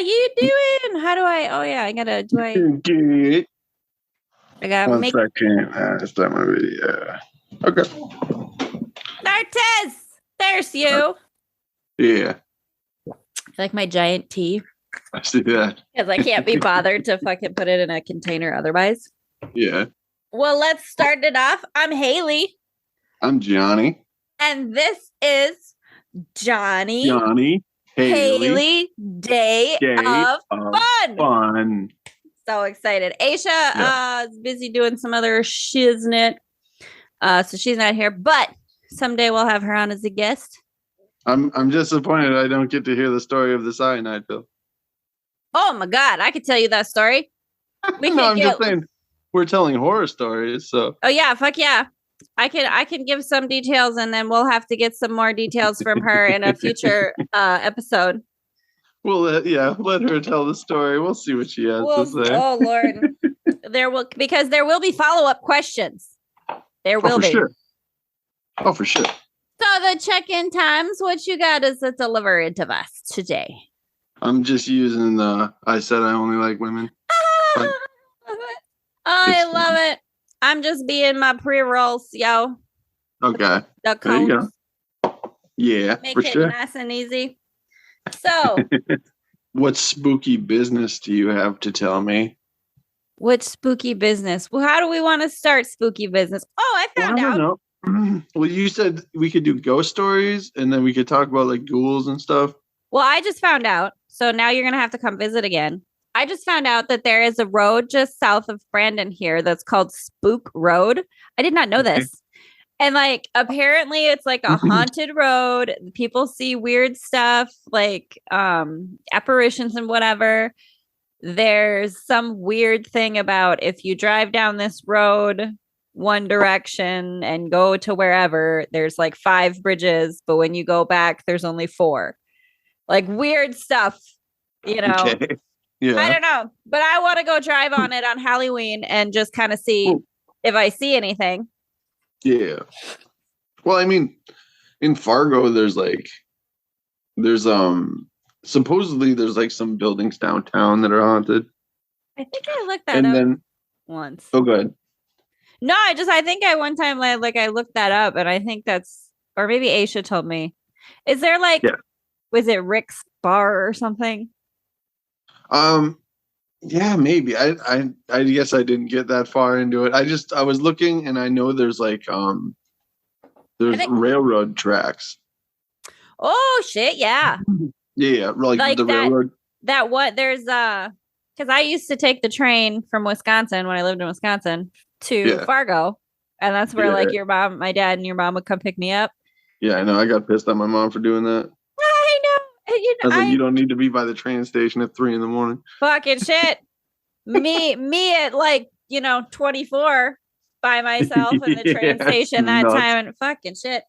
you doing? How do I? Oh yeah, I gotta. Do I? Good. I gotta One make. second. Start my video. Okay. Nartez, there's you. Yeah, Like my giant T, I see that. because I can't be bothered to fucking put it in a container otherwise. Yeah. Well, let's start it off. I'm Haleigh, I'm Jonny. and this is Jonny Jonny Haleigh Day of Fun. Fun. So excited. Aisha is busy doing some other shiznit. So she's not here, but someday we'll have her on as a guest. I'm disappointed I don't get to hear the story of the cyanide pill. Oh my God, I could tell you that story. I'm just saying we're telling horror stories, so. Oh yeah, fuck yeah. I can give some details, and then we'll have to get some more details from her in a future episode. Well, let her tell the story. We'll see what she has to say. Oh Lord, there will be follow-up questions. There will be. Sure. Oh, for sure. So the check-in times, what you got is a delivery to us today. I'm just using the I said I only like women. I love it. I'm just being my pre-rolls, yo. Okay. The there you go. Yeah, make for it sure. nice and easy. So, what spooky business do you have to tell me? What spooky business? Well, how do we want to start spooky business? Oh, I found out. Know. Well, you said we could do ghost stories, and then we could talk about like ghouls and stuff. Well, I just found out. So now you're going to have to come visit again. I just found out that there is a road just south of Brandon here that's called Spook Road. I did not know this. And like, apparently it's like a haunted road. People see weird stuff like apparitions and whatever. There's some weird thing about if you drive down this road one direction and go to wherever, there's like 5 bridges, but when you go back, there's only 4. Like weird stuff, you know. Okay. Yeah. I don't know, but I want to go drive on it on Halloween and just kind of see if I see anything. Yeah. Well, I mean, in Fargo, there's supposedly there's like some buildings downtown that are haunted. I think I looked that up once. Oh, good. No, I think I one time I looked that up, and I think or maybe Aisha told me. Is there was it Rick's Bar or something? Yeah, maybe. I guess I didn't get that far into it. I was looking, and I know there's like there's railroad tracks. Oh shit, yeah. Yeah, like the railroad. There's because I used to take the train from Wisconsin when I lived in Wisconsin to Fargo, and that's where like my dad and your mom would come pick me up. Yeah, I know. I got pissed at my mom for doing that. I know. I was like, you don't need to be by the train station at 3 a.m. Fucking shit. me at 24 by myself in the train station that time, and fucking shit.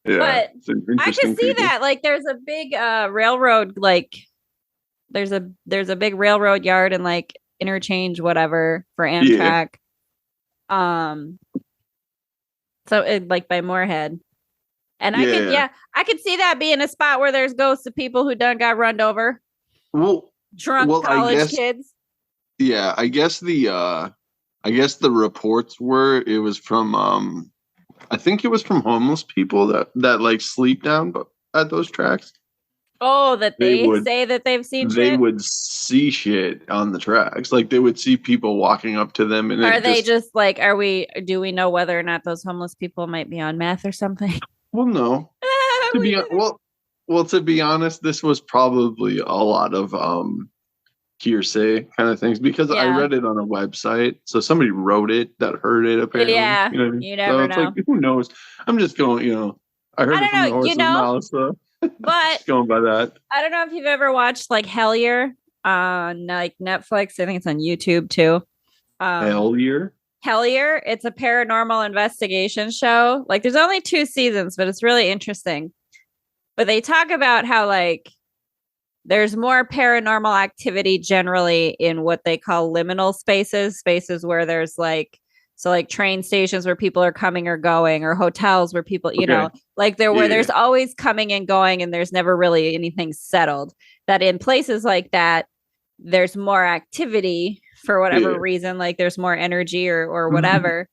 Yeah, but I can see that like there's a big railroad, like there's a big railroad yard and like interchange whatever for Amtrak. So it like by Moorhead. And I could see that being a spot where there's ghosts of people who done got run over. Drunk college kids. Yeah, I guess the reports were it was from I think it was from homeless people that like sleep down at those tracks. Oh, that they say that they've seen they shit? Would see shit on the tracks. Like they would see people walking up to them. And do we know whether or not those homeless people might be on meth or something? Well, no. To be honest, this was probably a lot of hearsay kind of things because I read it on a website. So somebody wrote it that heard it apparently. Yeah, you know what I mean? You never know. Like, who knows? I'm just going, I heard it from the horse's mouth, so but just going by that. I don't know if you've ever watched like Hellyear on like Netflix. I think it's on YouTube too. Hellyear. It's a paranormal investigation show. Like there's only 2 seasons, but it's really interesting. But they talk about how like there's more paranormal activity generally in what they call liminal spaces where there's like So like train stations where people are coming or going, or hotels where people, you know, like where Yeah. there's always coming and going and there's never really anything settled. That in places like that, there's more activity for whatever reason, like there's more energy or whatever.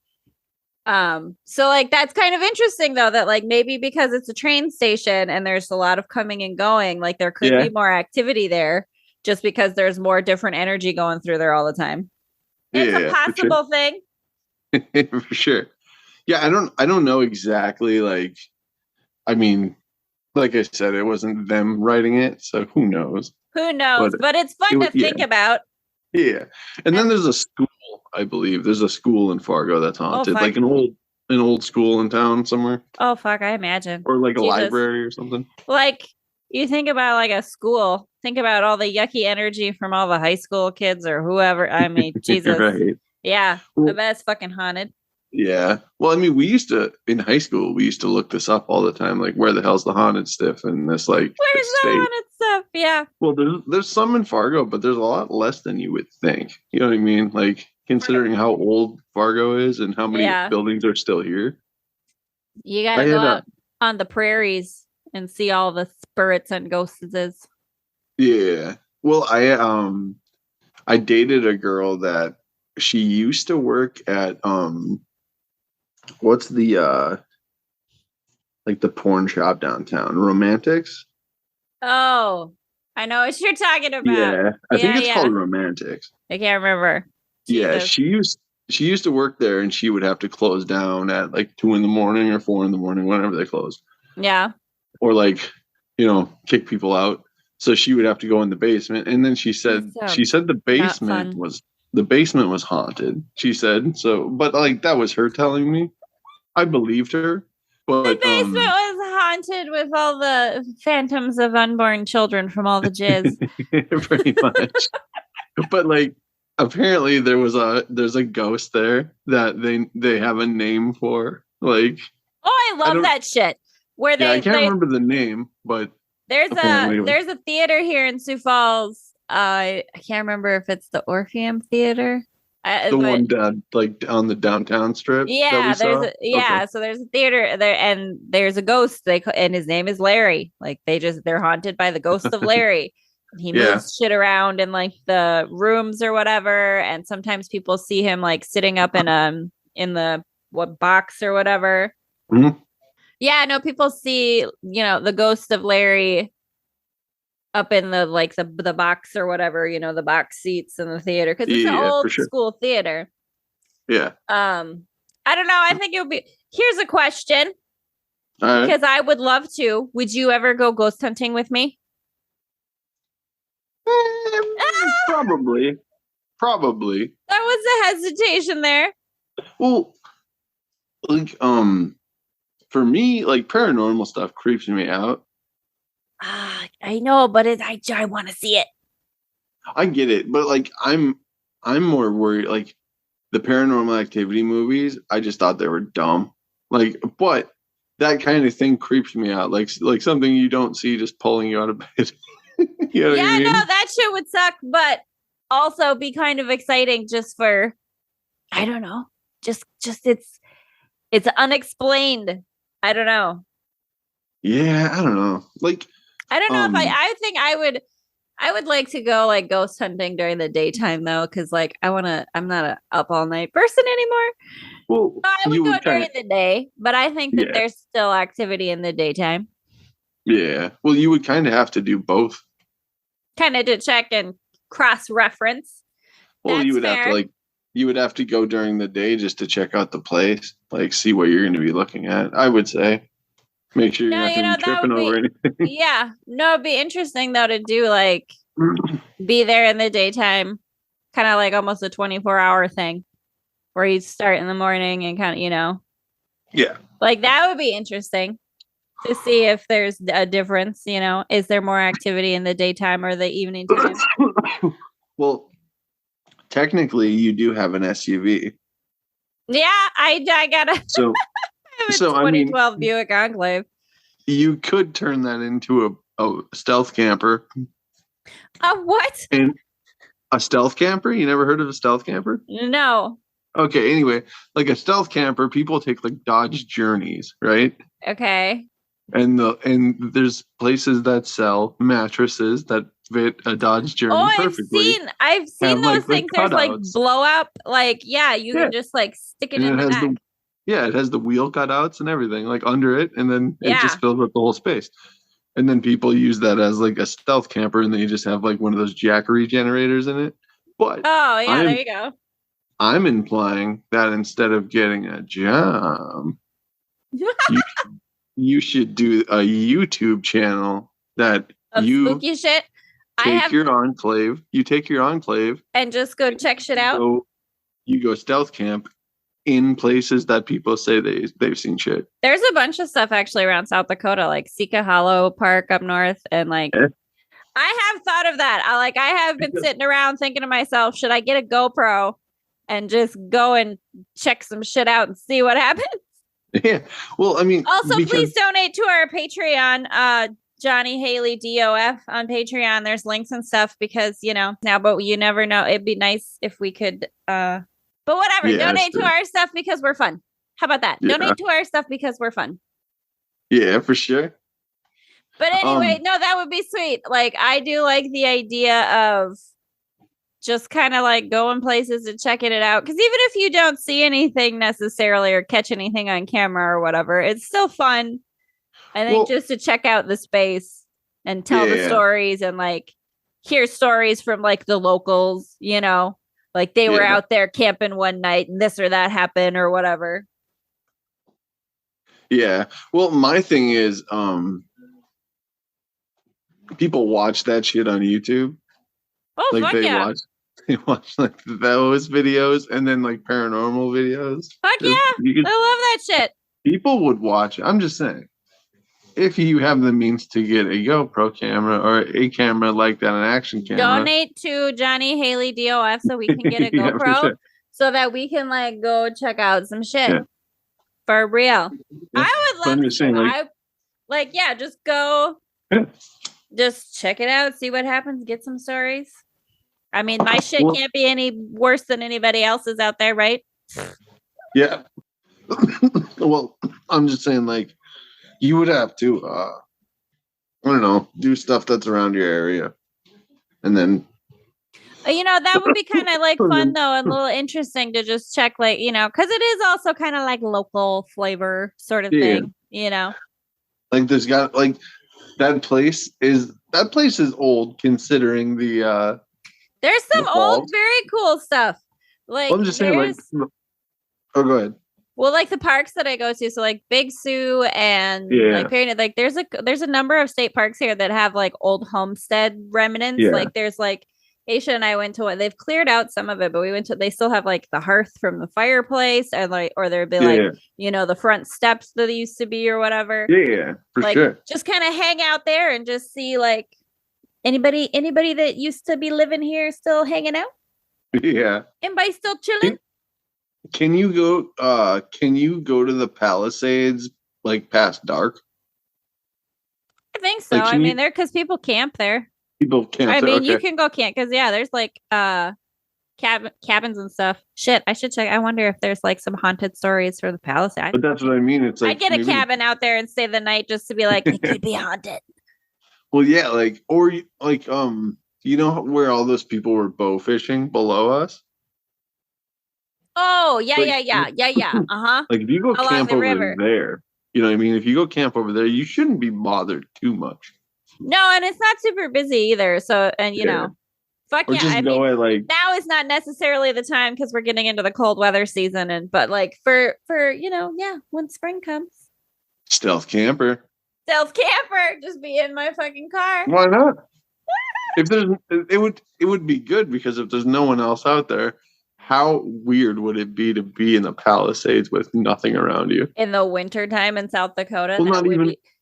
So like that's kind of interesting though, that like maybe because it's a train station and there's a lot of coming and going, like there could be more activity there just because there's more different energy going through there all the time. It's a possible thing. For sure. Yeah, I don't know exactly, like, I mean, like I said, it wasn't them writing it, so who knows? But it's fun to think about. Yeah. And then there's a school, I believe. There's a school in Fargo that's haunted. Like an old school in town somewhere. Oh fuck, I imagine. Or like a library or something. Like you think about like a school, think about all the yucky energy from all the high school kids or whoever. I mean, Jesus. Right. Yeah. I bet it's fucking haunted. Yeah. Well, I mean, we used to, in high school, we used to look this up all the time. Like, where the hell's the haunted stuff in this, like, where's the haunted stuff? Yeah. Well, there's some in Fargo, but there's a lot less than you would think. You know what I mean? Like, considering how old Fargo is and how many buildings are still here. You got to go out on the prairies and see all the spirits and ghosts. Yeah. Well, I dated a girl that she used to work at what's the like the porn shop downtown, Romantics? Oh, I know what you're talking about. Yeah, I think it's called Romantics. I can't remember. Jesus. Yeah, she used to work there, and she would have to close down at like 2 a.m. or 4 a.m, whenever they closed. Yeah. Or like, you know, kick people out. So she would have to go in the basement, and then she said the basement was haunted. She said so, but like that was her telling me. I believed her. But the basement was haunted with all the phantoms of unborn children from all the jizz. Pretty much. But like apparently there's a ghost there that they have a name for. Like, oh, I love that shit. Where I can't remember the name, but there's a theater here in Sioux Falls. I can't remember if it's the Orpheum Theater. The one down like on the downtown strip. Yeah, so there's a theater there, and there's a ghost. And his name is Larry. Like they're haunted by the ghost of Larry. He moves shit around in like the rooms or whatever, and sometimes people see him like sitting up in the box or whatever. Mm-hmm. Yeah, no, people see the ghost of Larry up in the like the box or whatever, the box seats in the theater, because it's an old school theater. Yeah. I don't know. I think it would be. Here's a question, because I would love to. Would you ever go ghost hunting with me? Probably. There was a hesitation there. Well, like for me, like paranormal stuff creeps me out. I know, but I want to see it. I get it, but like I'm more worried. Like the Paranormal Activity movies, I just thought they were dumb. Like, but that kind of thing creeps me out. Like something you don't see just pulling you out of bed. You know what I mean? No, that shit would suck, but also be kind of exciting just for, I don't know, just it's unexplained. I don't know. Yeah, I don't know. Like, I don't know if I think I would like to go like ghost hunting during the daytime though, because like I'm not a up all night person anymore. Well, so I would go during the day, but I think that there's still activity in the daytime. Yeah. Well, you would kind of have to do both. Kind of to check and cross-reference. Well, you would have to go during the day just to check out the place, like see what you're going to be looking at. I would say, make sure you're not going to be tripping over anything. Yeah, no, it'd be interesting though to do like be there in the daytime, kind of like almost a 24-hour thing, where you start in the morning and kind of yeah, like that would be interesting to see if there's a difference. Is there more activity in the daytime or the evening time? Well, technically, you do have an SUV. Yeah, I got a so 2012 Buick Enclave. You could turn that into a stealth camper. A what? And a stealth camper? You never heard of a stealth camper? No. Okay, anyway, like a stealth camper, people take like Dodge Journeys, right? Okay. And there's places that sell mattresses that fit a Dodge Oh, Journey perfectly. I've seen Have those like the things. There's like cutouts. blow up, like yeah, you Yeah, can just like stick it and in it the has back. it has the wheel cutouts and everything like under it, and then it Yeah. just fills up the whole space. And then people use that as like a stealth camper, and they just have like one of those Jackery generators in it. But Oh yeah, there I'm you go. I'm implying that instead of getting a job, you you should do a YouTube channel that Of you spooky shit. I take have your enclave. You take your enclave and just go check shit out. You go stealth camp in places that people say they've seen shit. There's a bunch of stuff actually around South Dakota, like Sika Hollow Park up north, and like I have thought of that. I have been sitting around thinking to myself, should I get a GoPro and just go and check some shit out and see what happens? Yeah. Well, I mean, also please donate to our Patreon, Jonny Haleigh DOF on Patreon. There's links and stuff because now, but you never know. It'd be nice if we could but whatever, donate to our stuff because we're fun. How about that? Yeah. Donate to our stuff because we're fun. Yeah, for sure. But anyway, no, that would be sweet. Like, I do like the idea of just kind of like going places and checking it out. Because even if you don't see anything necessarily or catch anything on camera or whatever, it's still fun. I think just to check out the space and tell the stories and like hear stories from like the locals, like they were out there camping one night and this or that happened or whatever. Yeah. Well, my thing is, people watch that shit on YouTube. Oh, like fuck they watch like those videos and then like paranormal videos. Fuck yeah. I love that shit. People would watch. I'm just saying, if you have the means to get a GoPro camera or a camera like that, an action camera, donate to Jonny Haleigh DOF so we can get a GoPro so that we can like go check out some shit. Yeah. For real. Yeah. I would love to. Just go. Yeah. Just check it out, see what happens, get some stories. I mean, my shit can't be any worse than anybody else's out there, right? Yeah. Well, I'm just saying, like, you would have to, I don't know, do stuff that's around your area. And then. That would be kind of like fun, though, and a little interesting to just check, like, because it is also kind of like local flavor sort of thing, Like, there's got, like, that place is old considering the there's some old very cool stuff. Like, I'm just saying, like, oh, go ahead. Well, like the parks that I go to, so like Big Sioux and like there's a number of state parks here that have like old homestead remnants. Yeah. Like there's like Aisha and I went to one. They've cleared out some of it, but they still have like the hearth from the fireplace, and like, or there'd be the front steps that used to be or whatever. Yeah, for sure. Just kind of hang out there and just see like anybody that used to be living here still hanging out. Yeah. Anybody still chilling? Can you go to the Palisades like past dark? I think so. Like, there because people camp there. You can go camp because there's like cabins and stuff. Shit, I should check. I wonder if there's like some haunted stories for the Palisades. But that's what I mean. It's like I'd get a cabin out there and stay the night just to be like, it could be haunted. Well, yeah, like, or like where all those people were bow fishing below us? Oh, yeah. Uh-huh. Like if you go camp over there, you know what I mean? If you go camp over there, you shouldn't be bothered too much. No, and it's not super busy either. So, and fuck yeah. I mean, now is not necessarily the time because we're getting into the cold weather season, but like for when spring comes. Stealth camper, just be in my fucking car. Why not? It would be good because if there's no one else out there, how weird would it be to be in the Palisades with nothing around you in the wintertime in South Dakota? Well,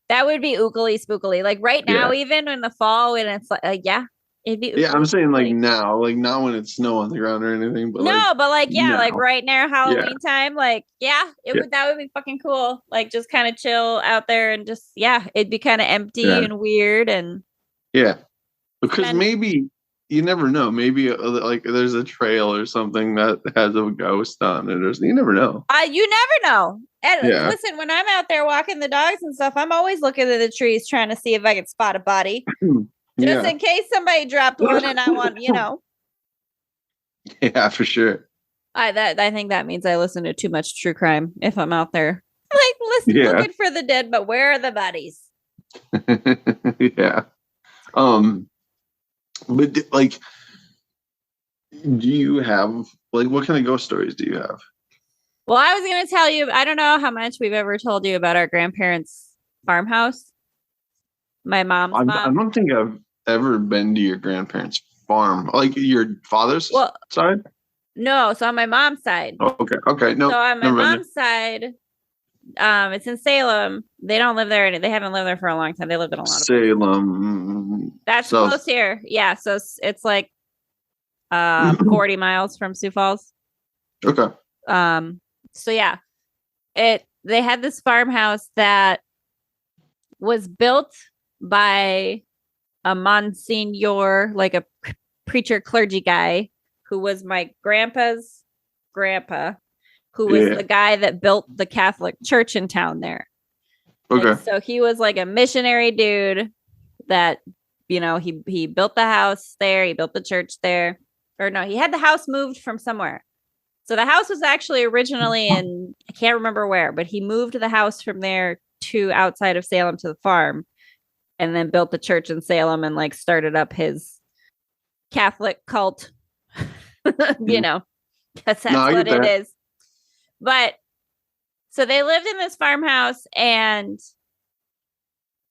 that would be ookily spookily. Like right now, even in the fall when it's like, it'd be. Yeah, I'm saying like now, like not when it's snow on the ground or anything. But like right now, Halloween time, like that would be fucking cool. Like just kind of chill out there and just it'd be kind of empty and weird and because maybe you never know. Maybe like there's a trail or something that has a ghost on it, or you never know. You never know. And Yeah. listen, when I'm out there walking the dogs and stuff, I'm always looking at the trees trying to see if I can spot a body, just in case somebody dropped one and I want, Yeah, for sure. I think that means I listen to too much true crime if I'm out there, looking for the dead. But where are the bodies? Yeah. But like, do you have like what kind of ghost stories do you have? Well, I was going to tell you, I don't know how much we've ever told you about our grandparents' farmhouse. My mom's mom. I don't think I've ever been to your grandparents' farm, like your father's side. No, so on my mom's side. Oh, okay. No. So on my mom's side, it's in Salem. They don't live there. They haven't lived there for a long time. They lived in a lot of Salem. That's close here. Yeah, so it's like 40 miles from Sioux Falls. Okay. So yeah, they had this farmhouse that was built by a Monsignor, like a preacher clergy guy, who was my grandpa's grandpa, who was the guy that built the Catholic church in town there. Okay. And so he was like a missionary dude that, he built the house there. He built the church there. Or no, he had the house moved from somewhere. So the house was actually originally in, I can't remember where, but he moved the house from there to outside of Salem to the farm, and then built the church in Salem and like started up his Catholic cult. Because that's what it is. But so they lived in this farmhouse, and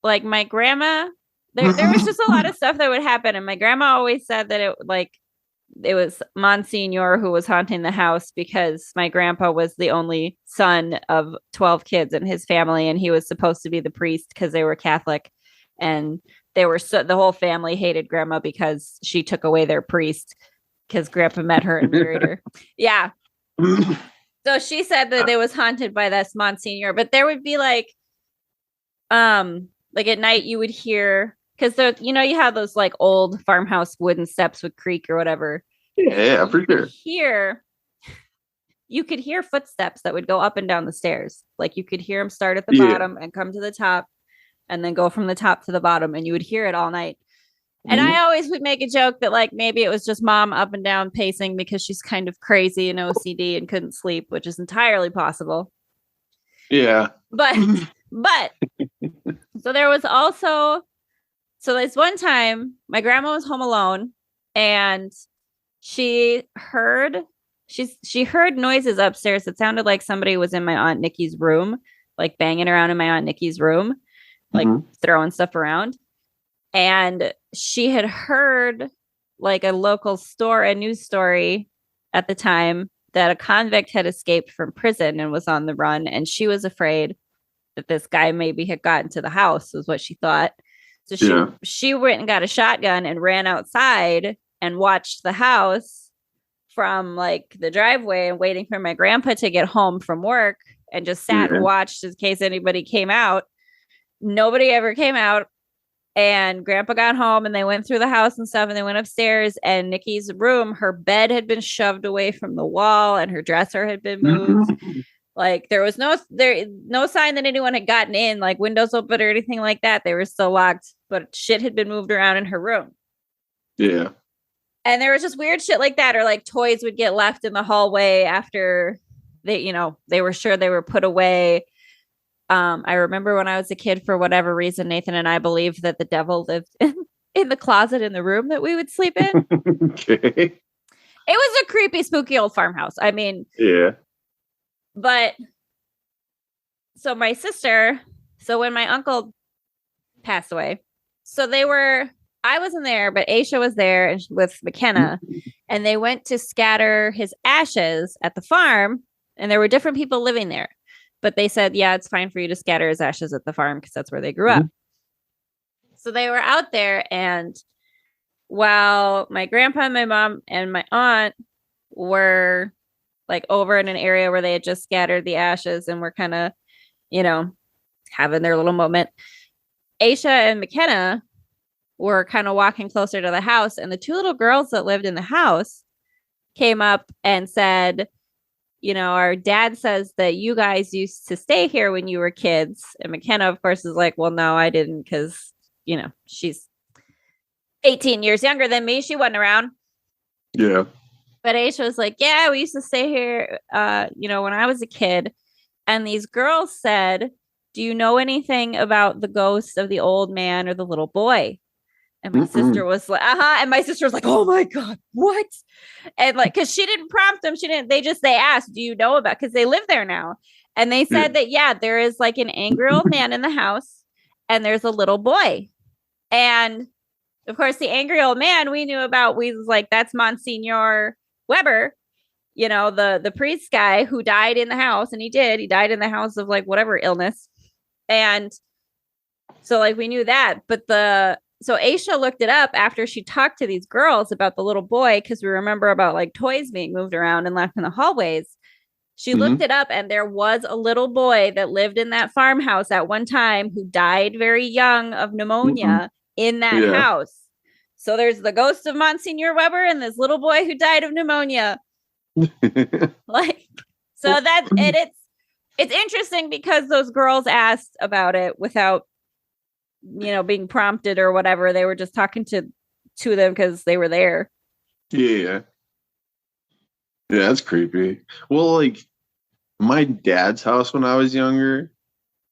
like my grandma, there was just a lot of stuff that would happen. And my grandma always said that it was Monsignor who was haunting the house because my grandpa was the only son of 12 kids in his family, and he was supposed to be the priest because they were Catholic, and the whole family hated grandma because she took away their priest because grandpa met her and married her. Yeah. So she said that it was haunted by this Monsignor, but there would be like at night you would hear, because you have those like old farmhouse wooden steps with creak or whatever. Yeah, for sure. You could hear footsteps that would go up and down the stairs. Like you could hear them start at the bottom and come to the top, and then go from the top to the bottom, and you would hear it all night. And I always would make a joke that like maybe it was just mom up and down pacing because she's kind of crazy and OCD and couldn't sleep, which is entirely possible. Yeah. But so there was also, so this one time my grandma was home alone, and she heard noises upstairs that sounded like somebody was in my Aunt Nikki's room, like banging around in my Aunt Nikki's room, like throwing stuff around. And she had heard like a local news story at the time that a convict had escaped from prison and was on the run. And she was afraid that this guy maybe had gotten to the house, was what she thought. So she went and got a shotgun and ran outside and watched the house from like the driveway, and waiting for my grandpa to get home from work, and just sat and watched in case anybody came out. Nobody ever came out. And grandpa got home, and they went through the house and stuff, and they went upstairs, and Nikki's room, her bed had been shoved away from the wall, and her dresser had been moved. Like there was no sign that anyone had gotten in, like windows open or anything like that. They were still locked, but shit had been moved around in her room. Yeah. And there was just weird shit like that, or like toys would get left in the hallway after they were sure they were put away. I remember when I was a kid, for whatever reason, Nathan and I believed that the devil lived in the closet in the room that we would sleep in. Okay. It was a creepy, spooky old farmhouse. I mean, yeah. But so my sister, when my uncle passed away, I wasn't there, but Aisha was there with McKenna, and they went to scatter his ashes at the farm, and there were different people living there. But they said, yeah, it's fine for you to scatter his ashes at the farm because that's where they grew up. So they were out there, and while my grandpa and my mom and my aunt were like over in an area where they had just scattered the ashes and were kind of, having their little moment, Aisha and McKenna were kind of walking closer to the house, and the two little girls that lived in the house came up and said, our dad says that you guys used to stay here when you were kids. And McKenna, of course, is like, well, no, I didn't, because, she's 18 years younger than me. She wasn't around. Yeah. But Aisha was like, yeah, we used to stay here, when I was a kid. And these girls said, do you know anything about the ghost of the old man or the little boy? And my sister was like, And my sister was like, oh my God, what? And like, cause she didn't prompt them. They asked, do you know about, cause they live there now. And they said that, there is like an angry old man in the house and there's a little boy. And of course, the angry old man we knew about, we was like, that's Monsignor Weber, the priest guy who died in the house. And he died in the house of like whatever illness. And so like, we knew that, but so Aisha looked it up after she talked to these girls about the little boy, because we remember about like toys being moved around and left in the hallways. She looked it up, and there was a little boy that lived in that farmhouse at one time who died very young of pneumonia in that house. So there's the ghost of Monsignor Weber and this little boy who died of pneumonia. Like, so that, and it's interesting because those girls asked about it without being prompted or whatever. They were just talking to them because they were there. Yeah, that's creepy. Well, like my dad's house when I was younger,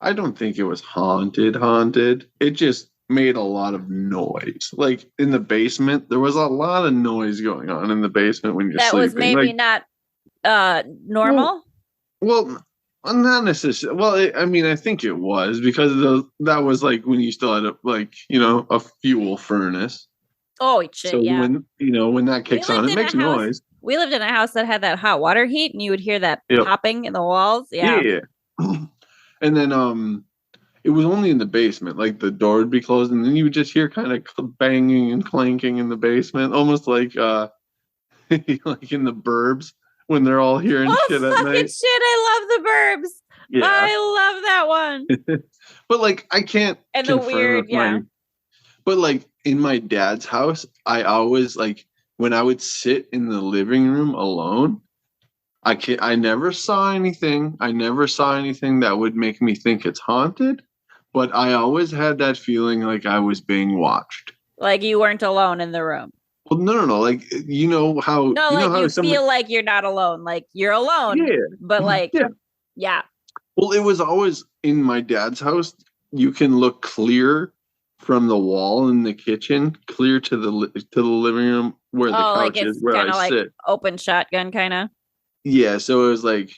I don't think it was haunted. It just made a lot of noise. Like in the basement, there was a lot of noise going on in the basement when you're sleeping. That was maybe like, not normal. Well, not necessarily. Well, I think it was because that was like when you still had a fuel furnace. Oh shit! So yeah. when that kicks on, it makes noise. We lived in a house that had that hot water heat, and you would hear that popping in the walls. Yeah. And then it was only in the basement. Like the door would be closed, and then you would just hear kind of banging and clanking in the basement, almost like like in the Burbs. When they're all hearing shit at night. Shit, I love the Burbs. Yeah. I love that one. But like, I can't. And the weird, but like in my dad's house, I always like when I would sit in the living room alone. I never saw anything. I never saw anything that would make me think it's haunted. But I always had that feeling like I was being watched. Like you weren't alone in the room. Well, no. Like, you know how... No, you like know how feel like you're not alone. Like, you're alone. Yeah. But, like, yeah. Well, it was always in my dad's house. You can look clear from the wall in the kitchen, clear to the living room where the couch is, where I sit. Open shotgun, kind of. Yeah, so it was like...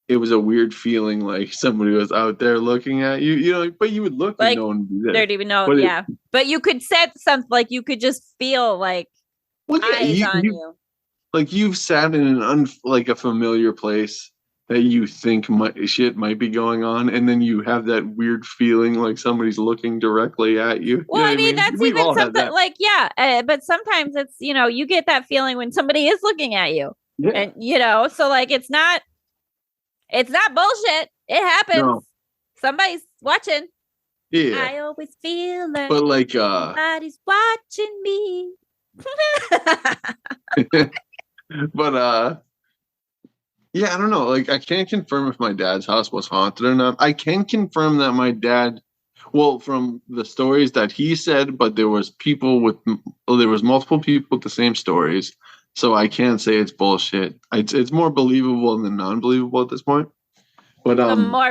It was a weird feeling like somebody was out there looking at you, but you would look like no one would be there. There'd even know, but you could sense something, like you could just feel like eyes on you. Like you've sat in a familiar place that you think shit might be going on, and then you have that weird feeling like somebody's looking directly at you. Well, I mean, that's even something like, but sometimes it's, you get that feeling when somebody is looking at you. Yeah. And, so like, it's not bullshit. It happens. No. Somebody's watching. Yeah. I always feel that somebody's watching me. But yeah, I don't know. Like, I can't confirm if my dad's house was haunted or not. I can confirm that my dad, from the stories that he said, but there was multiple people with the same stories. So I can't say it's bullshit. It's more believable than non-believable at this point. But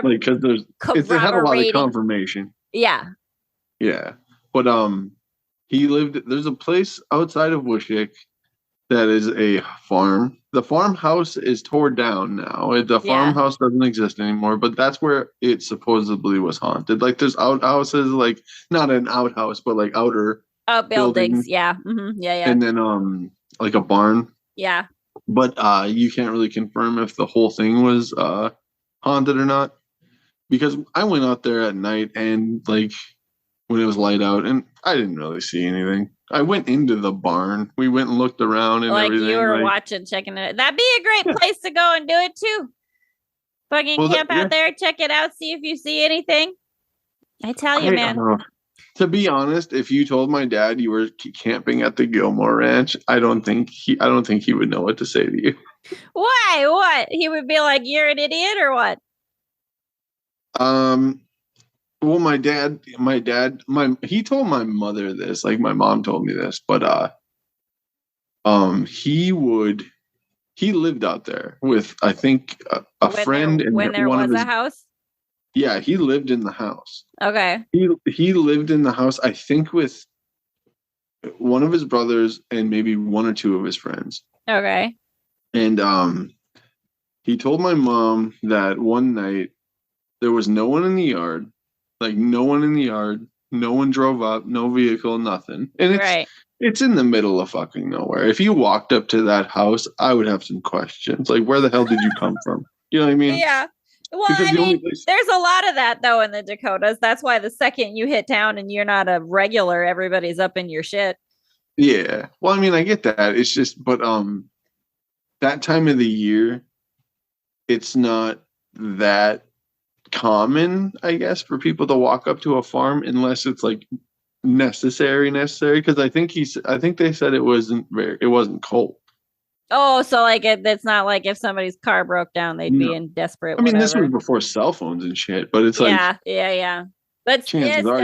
because it had a lot of confirmation. Yeah. Yeah. But there's a place outside of Wishick that is a farm. The farmhouse is torn down now. The farmhouse doesn't exist anymore, but that's where it supposedly was haunted. Like there's outhouses, like not an outhouse, but like outer buildings. Yeah. Mm-hmm. Yeah. And then like a barn. Yeah. But you can't really confirm if the whole thing was haunted or not. Because I went out there at night and like when it was light out and I didn't really see anything. I went into the barn. We went and looked around and everything. Like you were watching, checking it. That'd be a great place to go and do it too. Fucking camp out there, check it out, see if you see anything. I tell you, man. To be honest, if you told my dad you were camping at the Gilmore Ranch, I don't think he would know what to say to you. Why? What? He would be like, "You're an idiot," or what? Well, he told my mother this, like my mom told me this, but he lived out there with, I think, a friend and when there one of was his. a house. Yeah, he lived in the house. Okay. He lived in the house, I think, with one of his brothers and maybe one or two of his friends. Okay. And he told my mom that one night there was no one in the yard, like no one in the yard, no one drove up, no vehicle, nothing. And it's in the middle of fucking nowhere. If you walked up to that house, I would have some questions. Like, where the hell did you come from? You know what I mean? Yeah. Well, Because there's a lot of that though in the Dakotas. That's why the second you hit town and you're not a regular, everybody's up in your shit. Yeah. Well, I mean, I get that. It's just, but that time of the year, it's not that common, I guess, for people to walk up to a farm unless it's like necessary. Because I think they said it wasn't cold. Oh, so like it's not like if somebody's car broke down, they'd be in desperate. I mean, whatever. this was before cell phones and shit, but it's like yeah. But chances are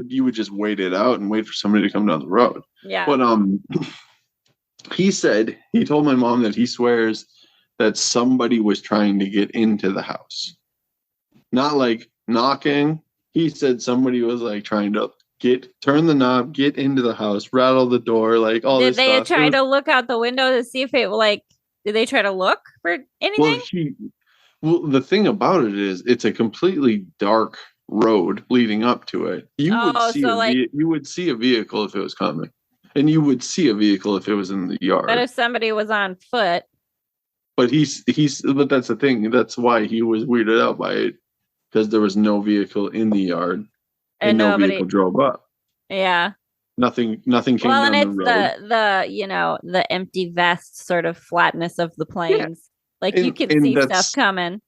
you would just wait it out and wait for somebody to come down the road. Yeah. But he told my mom that he swears that somebody was trying to get into the house. Not like knocking. He said somebody was like trying to turn the knob, get into the house, rattle the door, like all this stuff. Did they try to look out the window to see if it did they try to look for anything? Well, the thing about it is it's a completely dark road leading up to it. You would see a vehicle if it was coming. And you would see a vehicle if it was in the yard. But if somebody was on foot. But but that's the thing. That's why he was weirded out by it. Because there was no vehicle in the yard. And no vehicle drove up. Yeah. Nothing came down the road. Well, and it's the empty vest sort of flatness of the plains. Yeah. Like you can see stuff coming.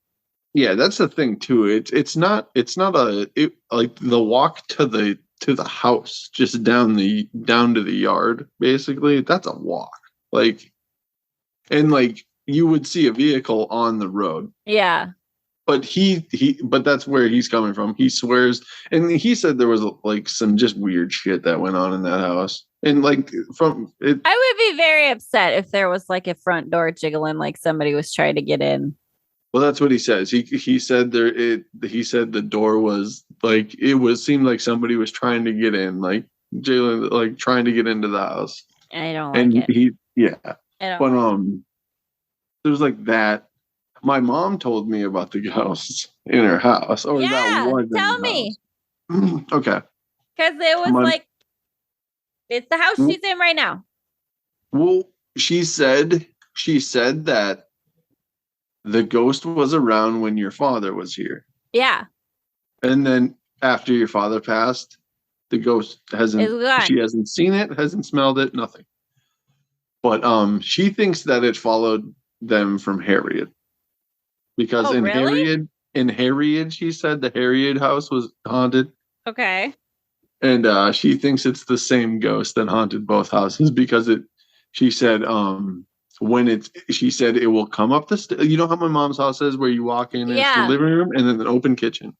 Yeah, that's the thing too. It's not like the walk to the house, just down to the yard, basically. That's a walk. Like, and like you would see a vehicle on the road. Yeah. But but that's where he's coming from. He swears, and he said there was like some just weird shit that went on in that house. And like I would be very upset if there was like a front door jiggling, like somebody was trying to get in. Well, that's what he says. He said he said the door was like seemed like somebody was trying to get in, like Jalen, like trying to get into the house. I don't like it. There was like that. My mom told me about the ghosts in her house. Or that was tell me. Okay. Because it was it's the house she's in right now. Well, she said that the ghost was around when your father was here. Yeah. And then after your father passed, the ghost she hasn't seen it, hasn't smelled it, nothing. But she thinks that it followed them from Harriet. Because in Harriet, she said the Harriet house was haunted. Okay. And she thinks it's the same ghost that haunted both houses because she said it will come up the stairs. You know how my mom's house is where you walk in and it's the living room and then an open kitchen.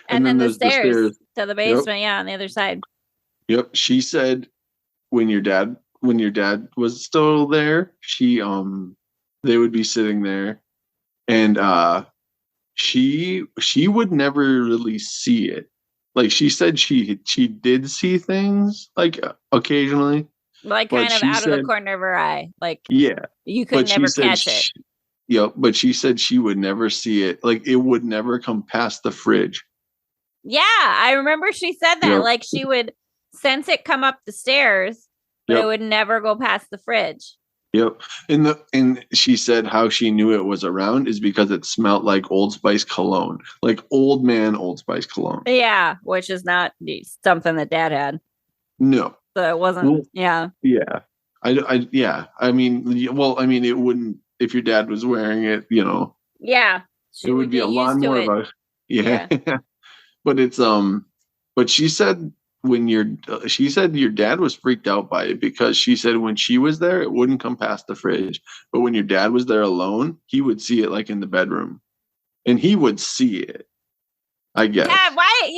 And then there's the stairs to the basement, on the other side. Yep. She said when your dad was still there, they would be sitting there. And she would never really see it. Like she said she did see things like occasionally. Like kind of out of the corner of her eye. Like you could never catch it. Yep, but she said she would never see it. Like it would never come past the fridge. Yeah, I remember she said that. Yep. Like she would sense it come up the stairs, but it would never go past the fridge. Yep. And she said how she knew it was around is because it smelled like Old Spice cologne. Like old man Old Spice cologne. Yeah, which is not something that Dad had. No. So it wasn't Yeah. I mean, it wouldn't if your dad was wearing it, Yeah. It would be a lot more of a but it's but she said she said your dad was freaked out by it because she said when she was there, it wouldn't come past the fridge. But when your dad was there alone, he would see it like in the bedroom. And he would see it, I guess. Yeah, why,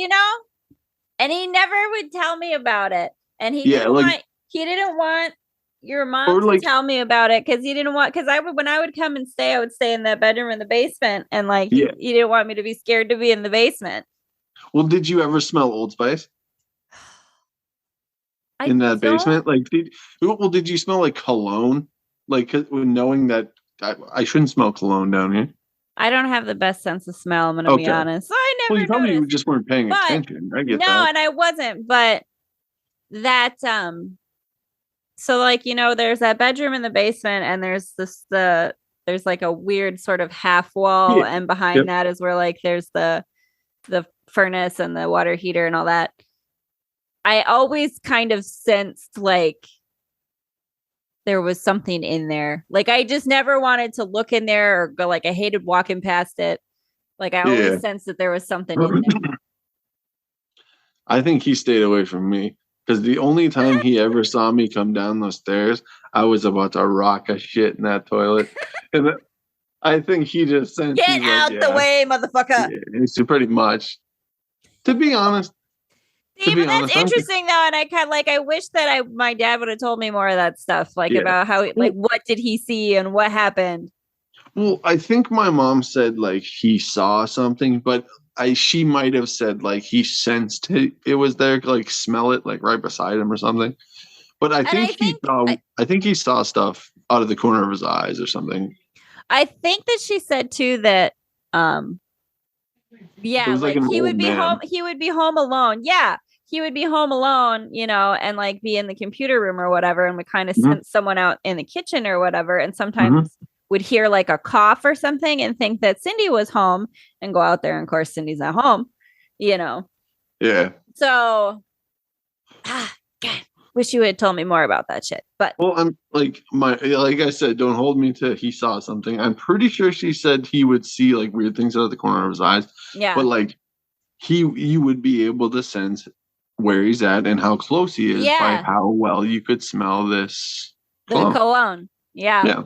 and he never would tell me about it. And he didn't want your mom to tell me about it because he didn't want, because when I would come and stay, I would stay in that bedroom in the basement, and he didn't want me to be scared to be in the basement. Well, did you ever smell Old Spice in that basement? Did you smell like cologne? Like, knowing that I shouldn't smell cologne down here. I don't have the best sense of smell. I'm going to be honest. So I never. Well, you probably just weren't paying attention. I get that. No, and I wasn't. But that so there's that bedroom in the basement, and there's there's like a weird sort of half wall, and behind that is where there's the furnace and the water heater and all that. I always kind of sensed there was something in there. I just never wanted to look in there or go. I hated walking past it. I always sensed that there was something in there. I think he stayed away from me because the only time he ever saw me come down those stairs, I was about to rock a shit in that toilet. And I think he just sensed. Get out the way, motherfucker. Yeah, it's pretty much. To be honest. That's interesting though, and I kind of I wish that my dad would have told me more of that stuff, about how what did he see and what happened. Well, I think my mom said he saw something, but she might have said he sensed it was there, smell it right beside him or something. But I think he saw stuff out of the corner of his eyes or something. I think that she said too that he would be home. He would be home alone. Yeah. He would be home alone, and be in the computer room or whatever, and would kind of sense someone out in the kitchen or whatever, and sometimes would hear a cough or something and think that Cindy was home and go out there, and of course Cindy's not home, Yeah. So, God, wish you had told me more about that shit. But I'm like I said, don't hold me to he saw something. I'm pretty sure she said he would see weird things out of the corner of his eyes. Yeah. But you would be able to sense where he's at and how close he is by how well you could smell this cologne. Yeah.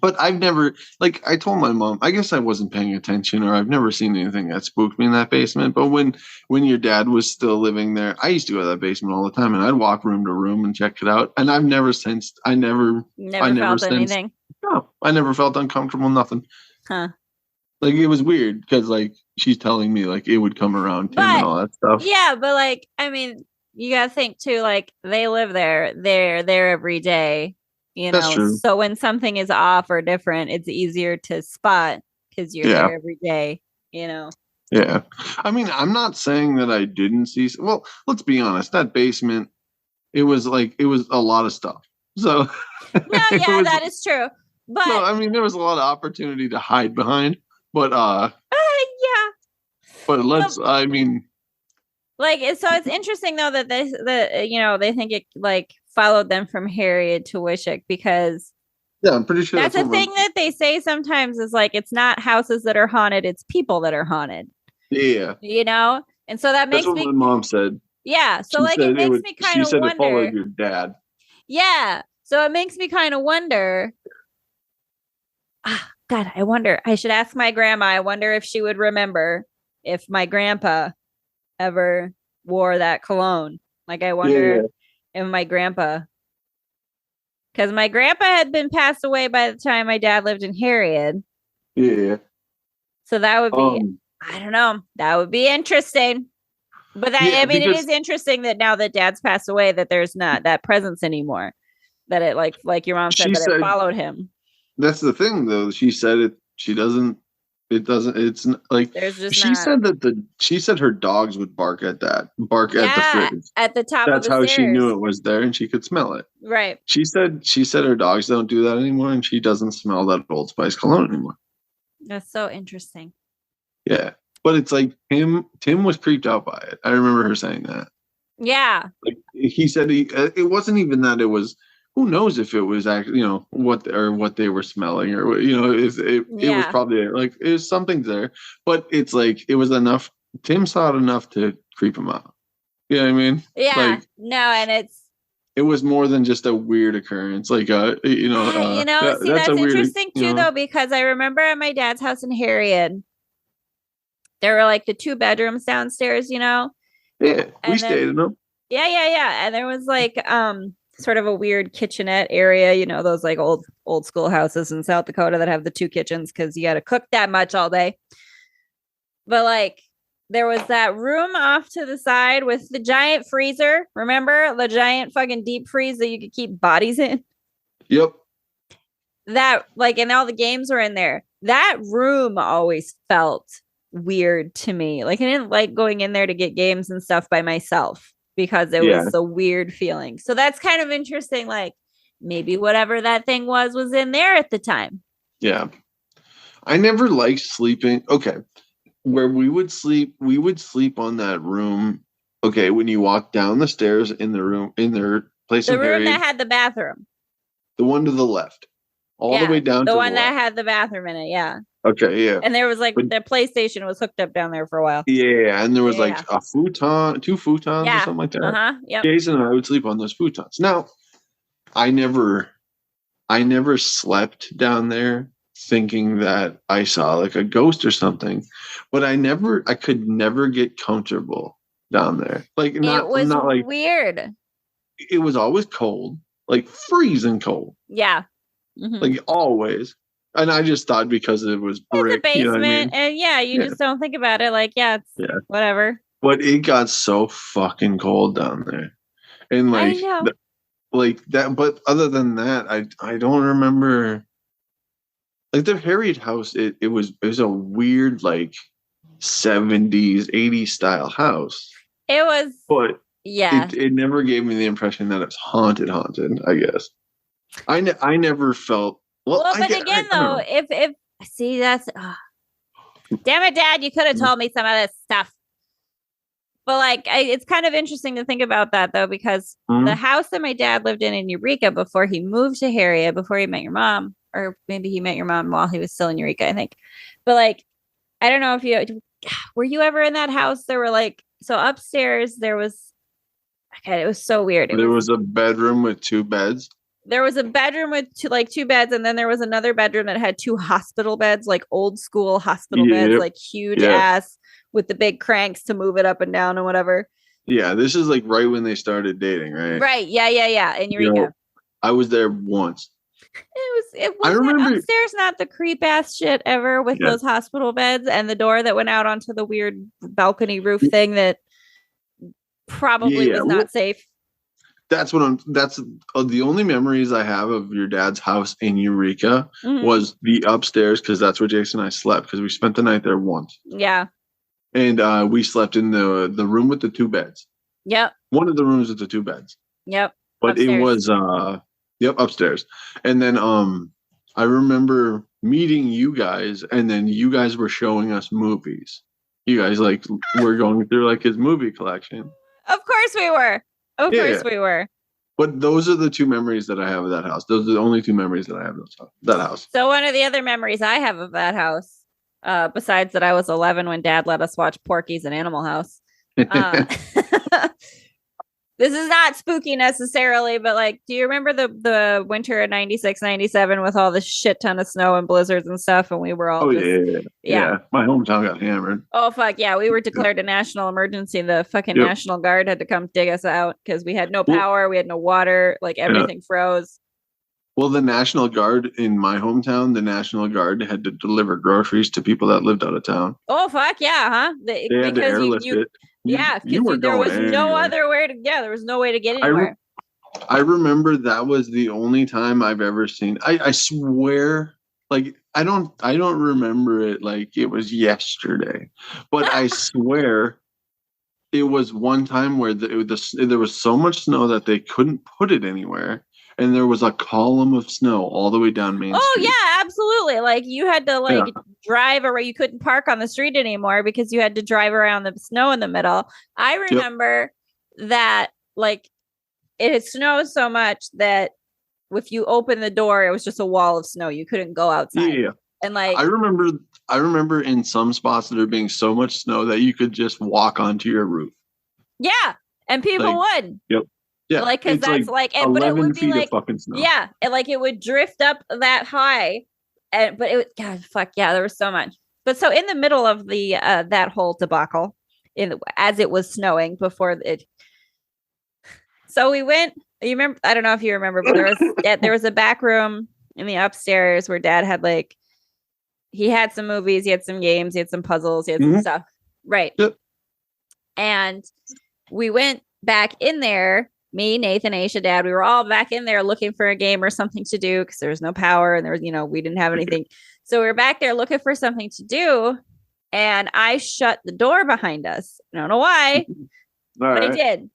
But I've never, I told my mom, I guess I wasn't paying attention, or I've never seen anything that spooked me in that basement. But when your dad was still living there, I used to go to that basement all the time, and I'd walk room to room and check it out. And I've never sensed, I never felt anything. No, I never felt uncomfortable, nothing. Huh. It was weird because she's telling me it would come around Tim and all that stuff. Yeah, but I mean, you gotta think too. They live there; they're there every day. That's true. So when something is off or different, it's easier to spot because you're there every day. Yeah, I mean, I'm not saying that I didn't see. Well, let's be honest. That basement, it was a lot of stuff. So no, yeah, that is true. But no, I mean, there was a lot of opportunity to hide behind. But yeah. But I mean, so it's interesting though that they think it followed them from Harriet to Wishick because I'm pretty sure that's a thing that they say sometimes is it's not houses that are haunted, it's people that are haunted. Yeah. And so that makes that's what my mom said. Yeah. So it makes me kind of wonder. She said it followed your dad. Yeah. So it makes me kind of wonder. God, I wonder. I should ask my grandma. I wonder if she would remember if my grandpa ever wore that cologne. I wonder if my grandpa, because my grandpa had been passed away by the time my dad lived in Harriet. Yeah. So that would be, I don't know. That would be interesting. But it is interesting that now that dad's passed away, that there's not that presence anymore. That it like your mom said, it followed him. That's the thing, though. She said it. She doesn't. It doesn't. It's there's just. She said that she said her dogs would bark at the fridge at the top. That's of the how stairs. she knew it was there, and she could smell it. Right. She said her dogs don't do that anymore, and she doesn't smell that Old Spice cologne anymore. That's so interesting. Yeah, but it's Tim was creeped out by it. I remember her saying that. Yeah. He said it wasn't even that it was. Who knows if it was actually, what they were smelling, or it was probably it was something there, but it's it was enough. Tim saw it enough to creep him out. You know what I mean? Yeah. Like, no, and it was more than just a weird occurrence. Like, see, that's a that's weird, interesting too, though, because I remember at my dad's house in Harriet, there were like the 2 bedrooms downstairs, Yeah, we and stayed in them. Yeah. And there was like sort of a weird kitchenette area, those like old school houses in South Dakota that have the 2 kitchens because you got to cook that much all day. But like there was that room off to the side with the giant freezer. Remember the giant fucking deep freeze that you could keep bodies in? Yep. That and all the games were in there. That room always felt weird to me. Like I didn't like going in there to get games and stuff by myself because it was a weird feeling. So that's kind of interesting. Like maybe whatever that thing was in there at the time. Yeah. I never liked sleeping. Okay. Where we would sleep on that room. Okay. When you walk down the stairs in the room, in their place, the room that had the bathroom, the one to the left, all the way down the to one the that left. had the bathroom in it. Yeah. Okay. Yeah. And there was like the PlayStation was hooked up down there for a while. Yeah. And there was like a futon, 2 futons or something like that. Yep. Jason and I would sleep on those futons. Now, I never slept down there thinking that I saw like a ghost or something, but I could never get comfortable down there. Like it was not like weird. It was always cold, like freezing cold. Yeah. Mm-hmm. Like always. And I just thought because it was brick, it's a basement, and you just don't think about it. Like, it's whatever. But it got so fucking cold down there, and like, like that. But other than that, I don't remember. Like the Harriet house, it was a weird like 70s, 80s style house. It was, but it never gave me the impression that it's haunted. I guess I never felt. Well, but again, though, if see that's, damn it, Dad, you could have told me some of this stuff. But like, it's kind of interesting to think about that though, because the house that my dad lived in Eureka before he moved to Harriet, before he met your mom, or maybe he met your mom while he was still in Eureka, I think. But like, I don't know if were you ever in that house? There were like, so upstairs there was, it was so weird. There was a bedroom with 2 beds. There was a bedroom with 2 beds, and then there was another bedroom that had 2 hospital beds, like old school hospital beds, like huge ass with the big cranks to move it up and down and whatever. Yeah, this is like right when they started dating, right? Right. Yeah. In Eureka. I was there once. It was upstairs, not the creep ass shit ever with those hospital beds and the door that went out onto the weird balcony roof thing that probably was not safe. That's the only memories I have of your dad's house in Eureka was the upstairs, because that's where Jason and I slept, because we spent the night there once. Yeah. And we slept in the room with the 2 beds. Yep. One of the rooms with the 2 beds. Yep. But upstairs. It was upstairs. And then I remember meeting you guys, and then you guys were showing us movies. You guys like were going through like his movie collection. Of course we were. Of course we were. But those are the 2 memories that I have of that house. Those are the only 2 memories that I have of that house. So one of the other memories I have of that house, besides that I was 11 when Dad let us watch Porky's and Animal House. This is not spooky necessarily, but like, do you remember the winter of 96, 97 with all the shit ton of snow and blizzards and stuff? And we were all yeah. My hometown got hammered. Oh, fuck. Yeah. We were declared a national emergency. The fucking National Guard had to come dig us out because we had no power. We had no water. Like everything froze. Well, the National Guard in my hometown, the National Guard had to deliver groceries to people that lived out of town. Oh, fuck. Yeah. Huh? They had to airlift it. Because there was no other way to. Yeah, there was no way to get anywhere. I remember that was the only time I've ever seen. I swear, like I don't remember it like it was yesterday, but I swear it was one time where there was so much snow that they couldn't put it anywhere. And there was a column of snow all the way down Main Street. Oh, yeah, absolutely. Like, you had to, drive around. You couldn't park on the street anymore because you had to drive around the snow in the middle. I remember that, like, it had snowed so much that if you opened the door, it was just a wall of snow. You couldn't go outside. Yeah. And, like... I remember in some spots there being so much snow that you could just walk onto your roof. Yeah. And people Like, would. yep. Yeah. Like, because it's that's like, and, but it 11 would be feet like, of fucking snow. yeah, and like it would drift up that high. But it would, God, fuck yeah, there was so much. But so in the middle of the that whole debacle, as it was snowing before it, so we went. You remember? I don't know if you remember, but there was a back room in the upstairs where Dad had like, he had some movies, he had some games, he had some puzzles, he had some stuff, right? Yep. And we went back in there. Me, Nathan, Aisha, Dad, we were all back in there looking for a game or something to do because there was no power and there was, we didn't have anything. So we were back there looking for something to do. And I shut the door behind us. I don't know why, but I did.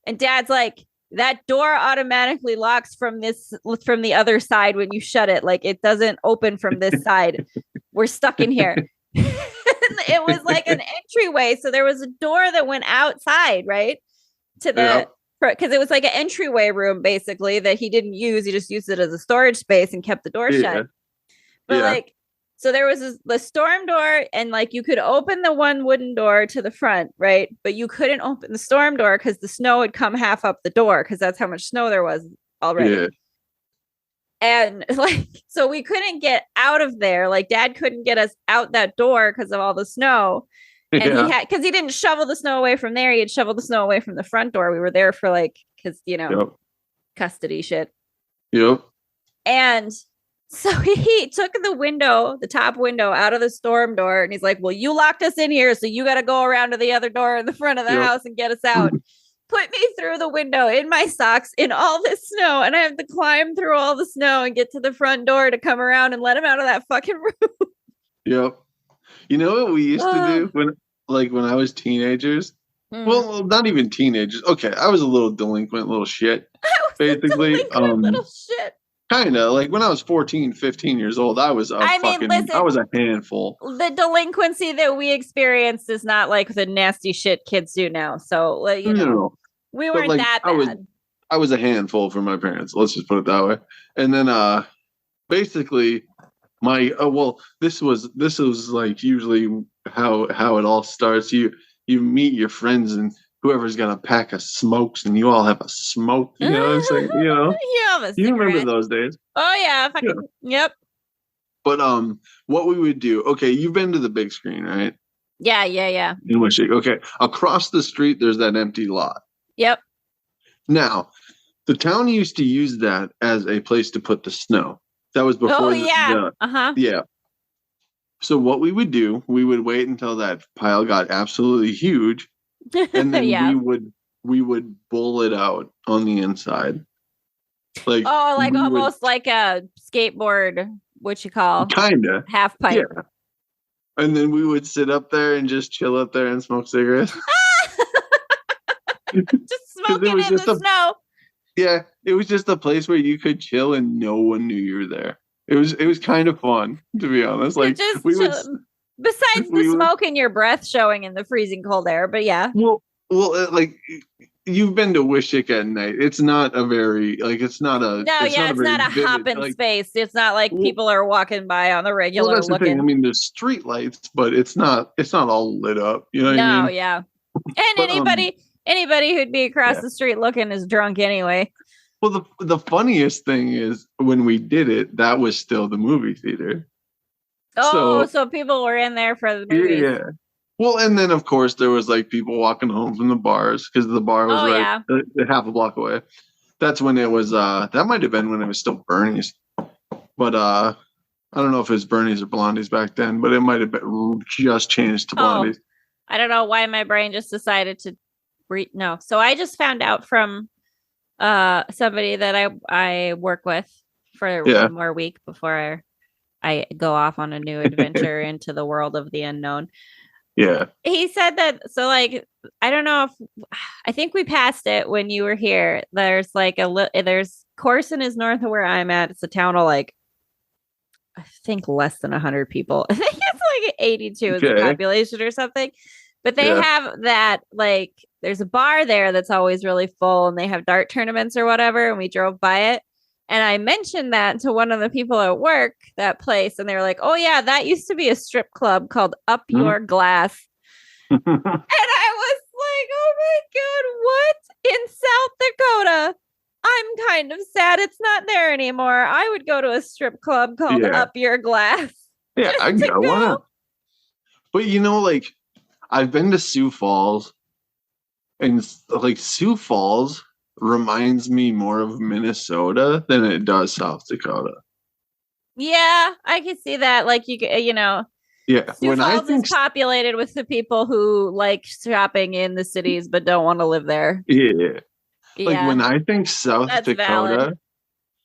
And Dad's like, that door automatically locks from the other side when you shut it. Like it doesn't open from this side. We're stuck in here. It was like an entryway. So there was a door that went outside, right? To the, because it was like an entryway room basically that he didn't use. He just used it as a storage space and kept the door shut. But like, so there was the storm door and like you could open the one wooden door to the front, right? But you couldn't open the storm door because the snow had come half up the door because that's how much snow there was already. Yeah. And like, so we couldn't get out of there. Like Dad couldn't get us out that door because of all the snow. And he had, because he didn't shovel the snow away from there. He had shoveled the snow away from the front door. We were there for like, because, custody shit. Yep. And so he took the top window out of the storm door. And he's like, well, you locked us in here. So you got to go around to the other door in the front of the house and get us out. Put me through the window in my socks in all this snow. And I have to climb through all the snow and get to the front door to come around and let him out of that fucking room. Yep. You know what we used to do when I was teenagers? Well, not even teenagers. Okay, I was a little delinquent little shit. Basically, little shit. Kind of like when I was 14, 15 years old, I was I was a handful. The delinquency that we experienced is not like the nasty shit kids do now. So, we weren't that bad. I was a handful for my parents. Let's just put it that way. And then, basically, this was like usually how it all starts. You meet your friends and whoever's got a pack of smokes and you all have a smoke. You know what I'm saying? You remember those days? Oh yeah, yep. But what we would do? Okay, you've been to the big screen, right? Yeah. In Wishick. Okay, across the street there's that empty lot. Yep. Now, the town used to use that as a place to put the snow. That was before. Yeah. So what we would do, we would wait until that pile got absolutely huge, and then we would bull it out on the inside. Like almost like a skateboard, what you call kinda half pipe. Yeah. And then we would sit up there and just chill up there and smoke cigarettes. Just smoking in the snow. Yeah, it was just a place where you could chill and no one knew you were there. It was kind of fun, to be honest. Like besides the smoke in your breath showing in the freezing cold air, but yeah. Well, like you've been to Wishick at night. It's not a very it's not a hopping space. It's not like people are walking by on the regular. Well, that's the thing. I mean, there's street lights, but it's not all lit up. You know what I mean? Yeah. And anybody who'd be across the street looking is drunk anyway. Well, the funniest thing is when we did it, that was still the movie theater. Oh, so people were in there for the movies. Yeah. Well, and then of course there was like people walking home from the bars because the bar was half a block away. That's when it was. That might have been when it was still Bernie's, but I don't know if it was Bernie's or Blondie's back then. But it might have been just changed to Blondie's. I don't know why my brain just decided to no. So I just found out from somebody that I work with for one more week before I go off on a new adventure into the world of the unknown. Yeah. He said that, so like, I don't know I think we passed it when you were here. There's like there's Corson is north of where I'm at. It's a town of like, I think less than 100 people. I think it's like 82 is the population or something. But they have that, like, there's a bar there that's always really full and they have dart tournaments or whatever. And we drove by it. And I mentioned that to one of the people at work, that place. And they were like, oh, yeah, that used to be a strip club called Up Your Glass. And I was like, oh my God, what? In South Dakota. I'm kind of sad it's not there anymore. I would go to a strip club called Up Your Glass. Yeah, I go. Why not? But like, I've been to Sioux Falls, and like Sioux Falls reminds me more of Minnesota than it does South Dakota. Yeah, I can see that. Like Yeah, Sioux Falls is populated with the people who like shopping in the cities but don't want to live there. Yeah. Like when I think South Dakota, valid.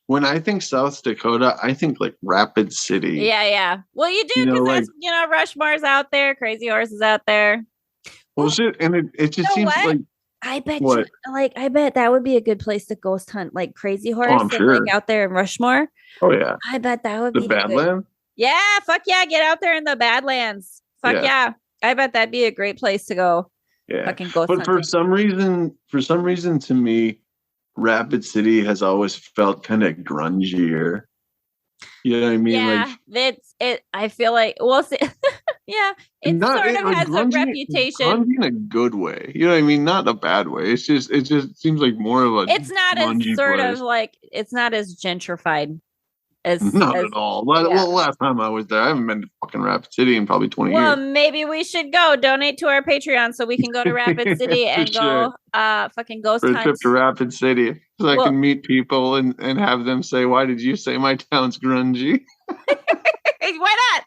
When I think South Dakota, I think like Rapid City. Yeah. Well, you do because Rushmore's out there, Crazy Horse is out there. Well, shit, and it just seems like I bet I bet that would be a good place to ghost hunt, like Crazy Horse, like out there in Rushmore. Oh yeah, I bet that would be the Badlands. Yeah, fuck yeah, get out there in the Badlands. Fuck yeah, I bet that'd be a great place to go. Yeah, fucking ghost but hunting. for some reason, to me, Rapid City has always felt kind of grungier. You know what I mean? Yeah, like, it's it. I feel like yeah, it sort of has a reputation. Grungy in a good way. You know what I mean? Not a bad way. It just seems like more of a. It's not as sort of like it's not as gentrified. Not at all. Well, last time I was there, I haven't been to fucking Rapid City in probably 20 years. Well, maybe we should go donate to our Patreon so we can go to Rapid City and go fucking ghost hunt. Trip to Rapid City so I can meet people and have them say, "Why did you say my town's grungy?" Why not?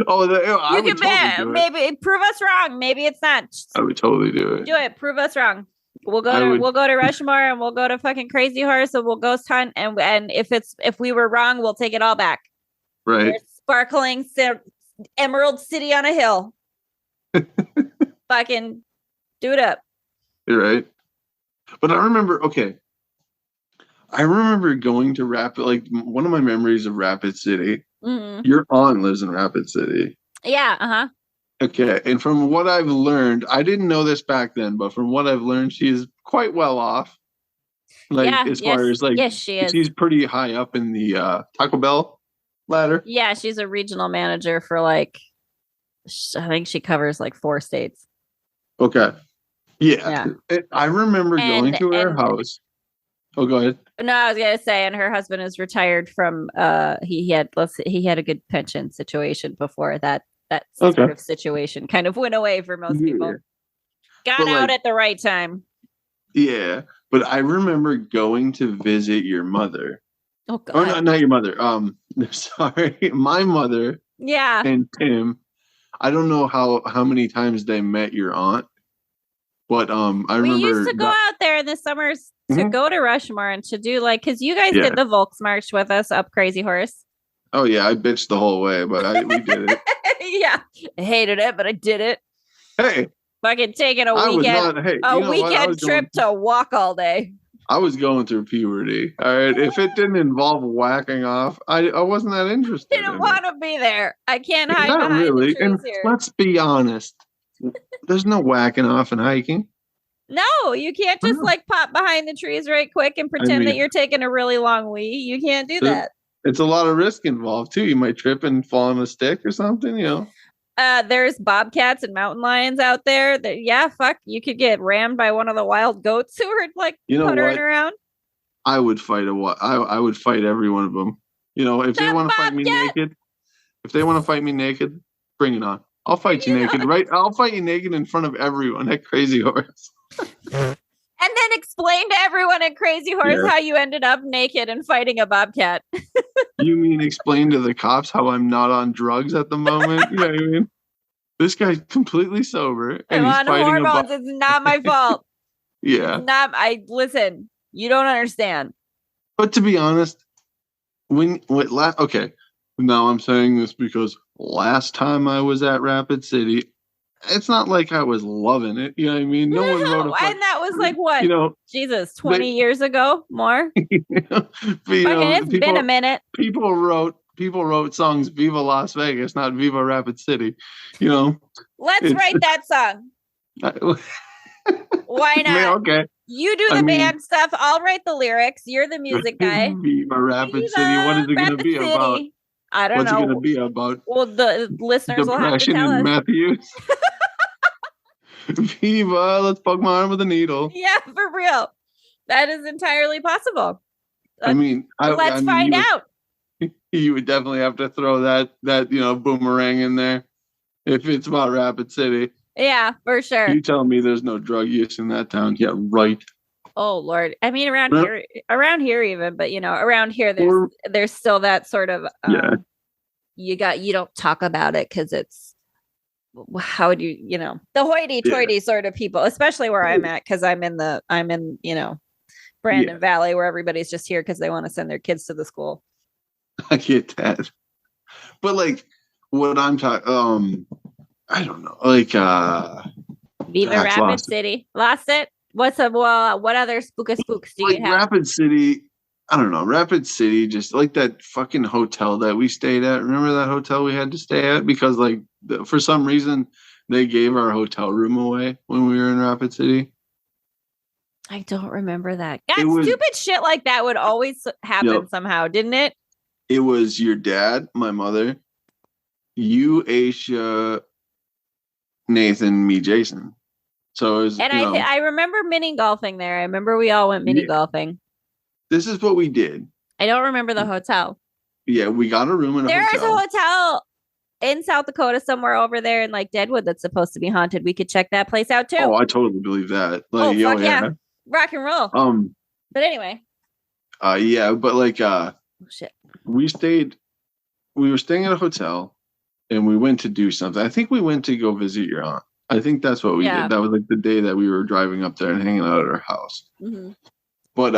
I would totally do it. Maybe prove us wrong. Maybe it's not. I would totally do it. Do it. Prove us wrong. We'll go to Rushmore and we'll go to fucking Crazy Horse and we'll ghost hunt and if we were wrong, we'll take it all back. Right. We're sparkling Emerald City on a hill. Fucking do it up. You're right. But I remember going to one of my memories of Rapid City. Mm-hmm. Your aunt lives in Rapid City. Yeah. Uh-huh. Okay, and from what I've learned, I didn't know this back then, but from what I've learned, she's quite well off. She is. She's pretty high up in the Taco Bell ladder. Yeah, she's a regional manager for I think she covers 4 states. Okay. Yeah. I remember going to her house. Oh, go ahead. No, I was gonna say, and her husband is retired from. He had a good pension situation before that sort of situation kind of went away for most people. Got out at the right time. Yeah, but I remember going to visit your mother. Oh God! Or not your mother. Sorry, my mother. Yeah. And Tim. I don't know how many times they met your aunt, but I remember we used to go out there in the summers to go to Rushmore and to do because you guys did the Volks March with us up Crazy Horse. Oh yeah, I bitched the whole way, but we did it. Yeah, I hated it, but I did it. Hey, fucking taking a weekend trip to walk all day. I was going through puberty. All right, if it didn't involve whacking off, I wasn't that interested. Didn't want to be there. I can't hide behind the trees and here. Let's be honest. There's no whacking off and hiking. No, you can't just pop behind the trees right quick and pretend that you're taking a really long wee. You can't do that. It's a lot of risk involved too. You might trip and fall on a stick or something, There's bobcats and mountain lions out there. You could get rammed by one of the wild goats who are puttering around. I would fight I would fight every one of them. If they want to fight me naked, bring it on. I'll fight you naked, right? I'll fight you naked in front of everyone at Crazy Horse. And then explain to everyone at Crazy Horse how you ended up naked and fighting a bobcat. You mean explain to the cops how I'm not on drugs at the moment? You know what I mean? This guy's completely sober. And I'm on hormones. It's not my fault. Yeah. Listen, you don't understand. But to be honest, now I'm saying this because last time I was at Rapid City, it's not like I was loving it. You know what I mean? No one wrote and that was what? Jesus, 20 years ago, more. It's been a minute. People wrote songs Viva Las Vegas, not Viva Rapid City. Let's write that song. Why not? Okay. You do the band stuff. I'll write the lyrics. You're the music guy. Viva Rapid City. What is it going to be about? I don't know. What's it going to be about? Well, the listeners will have to tell us. Matthews. Viva, let's poke my arm with a needle. Yeah, for real. That is entirely possible. Let's find out. You would definitely have to throw that boomerang in there if it's about Rapid City. Yeah, for sure. You tell me there's no drug use in that town. Yeah, right. Oh Lord. I mean around here even, but around here there's still that sort of you don't talk about it because it's how would you the hoity-toity sort of people, especially where I'm at, because I'm in Brandon Valley, where everybody's just here because they want to send their kids to the school. I get that. But like what I'm talking I don't know. Like Viva Rapid City. Lost it? What other spooks do you have? Rapid City, I don't know. Rapid City, just like that fucking hotel that we stayed at. Remember that hotel we had to stay at? Because like for some reason they gave our hotel room away when we were in Rapid City. I don't remember that. God, stupid shit like that would always happen somehow, didn't it? It was your dad, my mother, you, Aisha, Nathan, me, Jason. So it was, I remember mini golfing there. I remember we all went mini golfing. This is what we did. I don't remember the hotel. Yeah, we got a room in a hotel. There is a hotel in South Dakota somewhere over there in like Deadwood that's supposed to be haunted. We could check that place out too. Oh, I totally believe that. Like, fuck yeah. Rock and roll. But anyway. But like shit. We were staying at a hotel and we went to do something. I think we went to go visit your aunt. I think that's what we did. That was like the day that we were driving up there and hanging out at her house. Mm-hmm. But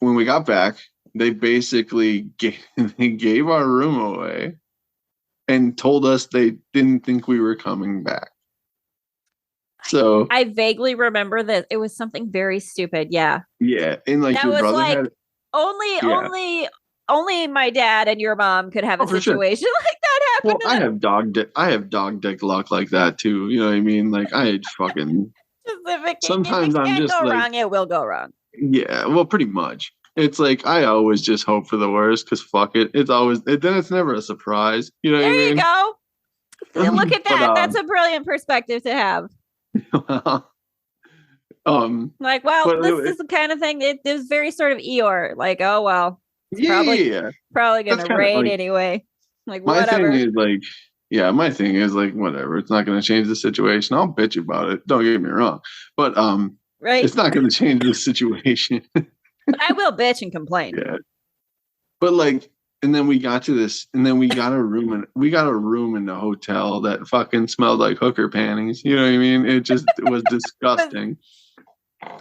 when we got back, they basically gave our room away and told us they didn't think we were coming back. So I vaguely remember this. It was something very stupid. Yeah. Yeah. And like that your brother like had only my dad and your mom could have a situation like that happen. Well, I have dog dick luck like that too. You know what I mean? Like I fucking sometimes I'm just go like wrong, it will go wrong. Yeah, well, pretty much. It's like I always just hope for the worst because fuck it. Then it's never a surprise. You know what I mean? There you go. Look at that. That's a brilliant perspective to have. Like, well, this is the kind of thing. It was very sort of Eeyore. Like, oh well, it's probably gonna rain anyway. Like, whatever. My thing is like, whatever. It's not gonna change the situation. I'll bitch about it. Don't get me wrong, but right, it's not gonna change the situation. But I will bitch and complain. Yeah, but like. And then we got to this, and then we got a room in the hotel that fucking smelled like hooker panties. You know what I mean? It was disgusting.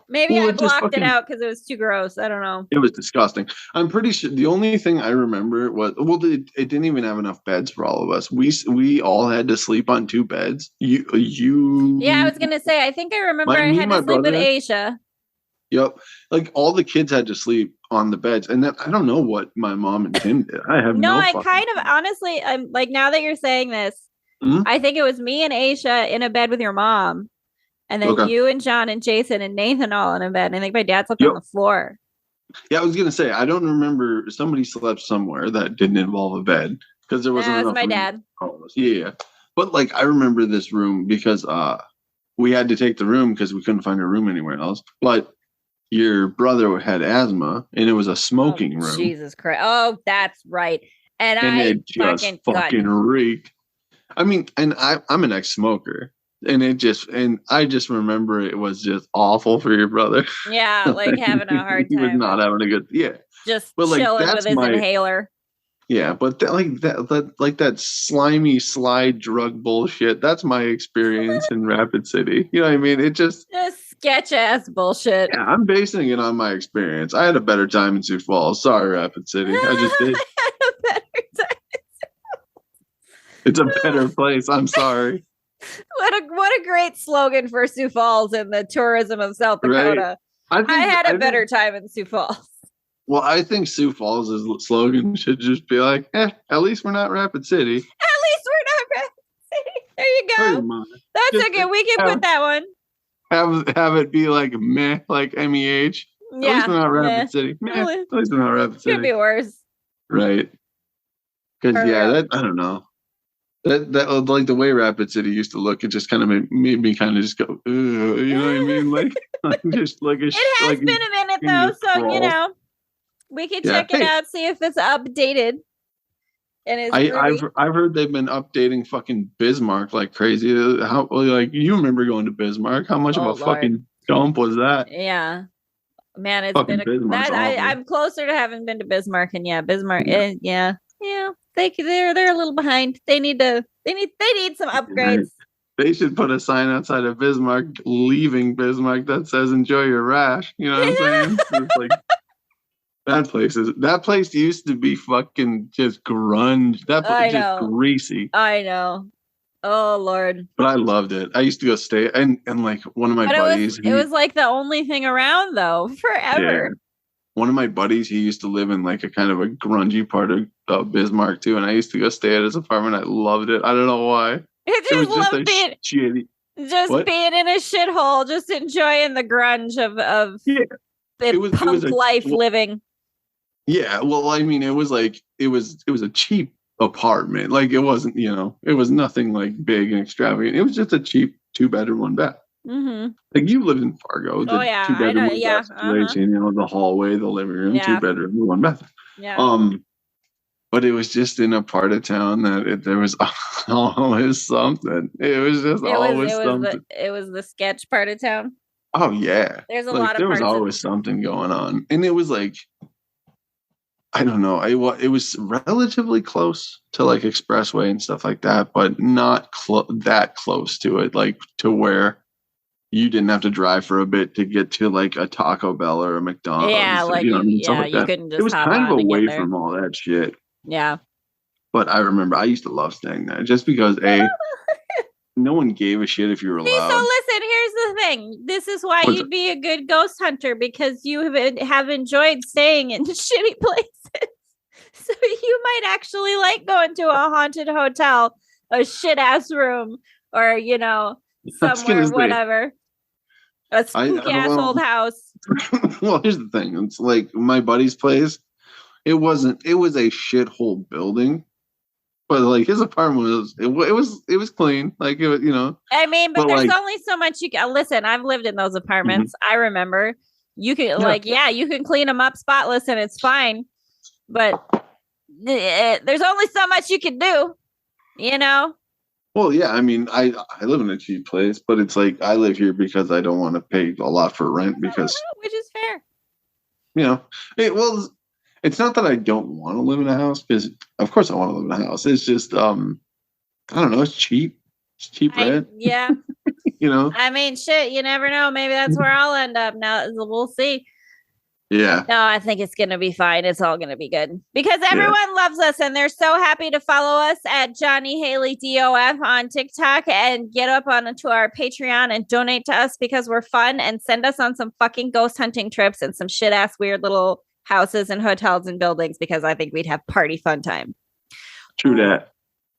Maybe I blocked it out because it was too gross. I don't know. It was disgusting. I'm pretty sure the only thing I remember was it didn't even have enough beds for all of us. We all had to sleep on 2 beds. You. Yeah, I was gonna say. I think I remember I had to sleep with Aisha. Yep. Like all the kids had to sleep on the beds. And then I don't know what my mom and Tim did. I have no I kind of honestly, I'm like, now that you're saying this, I think it was me and Aisha in a bed with your mom. And then you and John and Jason and Nathan all in a bed. And I think my dad slept on the floor. Yeah, I was gonna say I don't remember. Somebody slept somewhere that didn't involve a bed because there wasn't enough. It was my dad. Yeah. But like I remember this room because we had to take the room because we couldn't find a room anywhere else. But your brother had asthma, and it was a smoking room. Jesus Christ! Oh, that's right. And it just fucking reeked. I mean, and I'm an ex-smoker, and I just remember it was just awful for your brother. Yeah, like having a hard time. He was not having a good. Yeah, just chilling with his inhaler. Yeah, but that slimy slide drug bullshit. That's my experience in Rapid City. You know what I mean? It just sketch ass bullshit. Yeah, I'm basing it on my experience. I had a better time in Sioux Falls. Sorry, Rapid City. I just did. I had a better time. It's a better place. I'm sorry. What a great slogan for Sioux Falls and the tourism of South Dakota. Right? I had a better time in Sioux Falls. Well, I think Sioux Falls' slogan should just be like, at least we're not Rapid City. At least we're not Rapid City. There you go. That's just okay. We can put that one. Have it be like meh, like MEH. Yeah. At least we're not Rapid City. Meh. At least we're not Rapid City. Could be worse. Right. Because I don't know. That like the way Rapid City used to look, it just kind of made me kind of just go, ugh, you know what I mean? Like just like it has been a minute though, so we can check it out, see if it's updated. And I've heard they've been updating fucking Bismarck like crazy. How like you remember going to Bismarck? How much of a fucking dump was that? Yeah, man, it's fucking been I'm closer to having been to Bismarck, and Bismarck, they're a little behind. They need some upgrades. They should put a sign outside of Bismarck, leaving Bismarck, that says "Enjoy your rash." You know what I'm saying? It's like that place used to be fucking just grunge. That place just greasy. I know. Oh Lord. But I loved it. I used to go stay and like one of my buddies. It was like the only thing around though, forever. Yeah. One of my buddies, he used to live in like a kind of a grungy part of Bismarck too, and I used to go stay at his apartment. I loved it. I don't know why. Being in a shithole, just enjoying the grunge of punk life living. Yeah, well, I mean, it was a cheap apartment. Like it wasn't, it was nothing like big and extravagant. It was just a cheap 2-bedroom, 1-bath. Mm-hmm. Like you lived in Fargo, the 2-bedroom, 1-bath situation. The hallway, the living room, 2-bedroom, 1-bath. Yeah. But it was just in a part of town that there was always something. It was just always something. It was the sketch part of town. Oh yeah, there's a lot of. There was always something going on, and it was like, I don't know. It was relatively close to like Expressway and stuff like that, but not that close to it, like to where you didn't have to drive for a bit to get to like a Taco Bell or a McDonald's. Yeah, like you couldn't just. It was kind of away from all that shit. Yeah. But I remember I used to love staying there just because no one gave a shit if you were allowed. So listen, here's the thing. This is why you'd be a good ghost hunter, because you have enjoyed staying in shitty places. So you might actually like going to a haunted hotel, a shit ass room, or somewhere, whatever. A spooky ass old house. Well, here's the thing. It's like my buddy's place. It was a shithole building. But like his apartment was clean. Like it was, I mean, but there's only so much you can listen. I've lived in those apartments. Mm-hmm. I remember you can you can clean them up spotless and it's fine. But there's only so much you can do, Well, yeah. I mean, I live in a cheap place, but it's like I live here because I don't want to pay a lot for rent because which is fair. It's not that I don't want to live in a house, because of course I want to live in a house. It's just I don't know. It's cheap. It's cheap rent. Yeah. I mean, shit. You never know. Maybe that's where I'll end up. Now we'll see. Yeah. No, I think it's gonna be fine. It's all gonna be good because everyone loves us and they're so happy to follow us at Jonny Haleigh DOF on TikTok and get up onto our Patreon and donate to us because we're fun and send us on some fucking ghost hunting trips and some shit ass weird little houses and hotels and buildings, because I think we'd have party fun time. True that.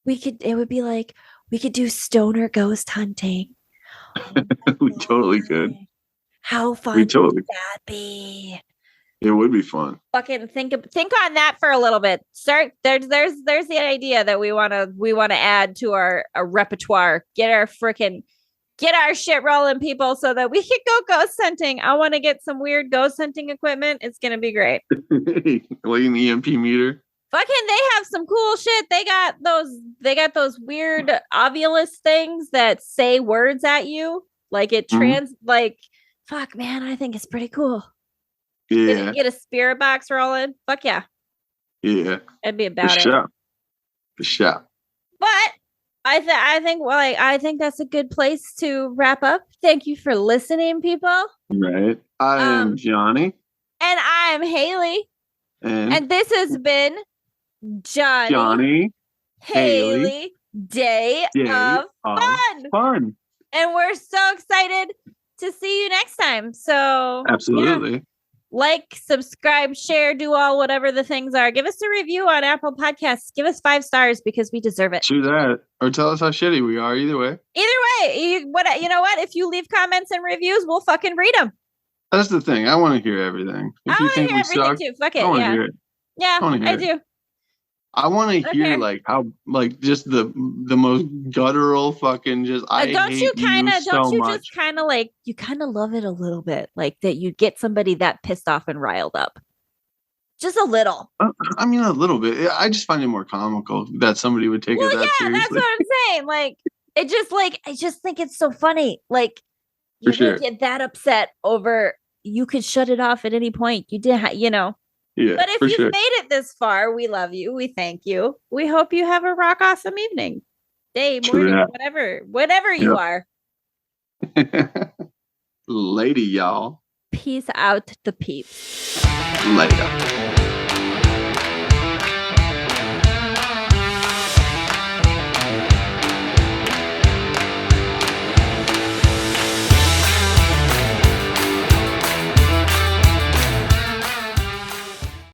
It would be like we could do stoner ghost hunting. We totally could. How fun would that be? It would be fun. Fucking think on that for a little bit. There's the idea that we want to add to our repertoire. Get our shit rolling, people, so that we can go ghost hunting. I want to get some weird ghost hunting equipment. It's going to be great. Like an EMP meter. Fucking, they have some cool shit. They got those weird Ovilus things that say words at you. Like it fuck, man, I think it's pretty cool. Yeah. Get a spirit box rolling. Fuck yeah. Yeah. That'd be about it. For sure. But I think that's a good place to wrap up. Thank you for listening, people. Right. I am Jonny. And I am Haleigh. And this has been Jonny Haleigh Day of Fun. And we're so excited to see you next time. So absolutely. Yeah. Like, subscribe, share, do all whatever the things are. Give us a review on Apple Podcasts. Give us 5 stars because we deserve it. Do that. Or tell us how shitty we are. Either way. You know what? If you leave comments and reviews, we'll fucking read them. That's the thing. I want to hear everything. If I want to hear everything too. Fuck it. I want to hear it. Yeah, I do. I want to hear Okay. like how like just the most guttural fucking just I hate you Don't so you just much. kind of like you kind of love it a little bit, like that you get somebody that pissed off and riled up, just a little. I mean, a little bit. I just find it more comical that somebody would take it Well, that yeah, that's seriously. what I'm saying. Like I just think it's so funny. Like For you would sure. get that upset over you could shut it off at any point. You did, Yeah, But if for you've sure. made it this far, we love you. We thank you. We hope you have a rock awesome evening, day, True morning, whatever you that. are. Yep. Lady, y'all. Peace out, the peeps. Later.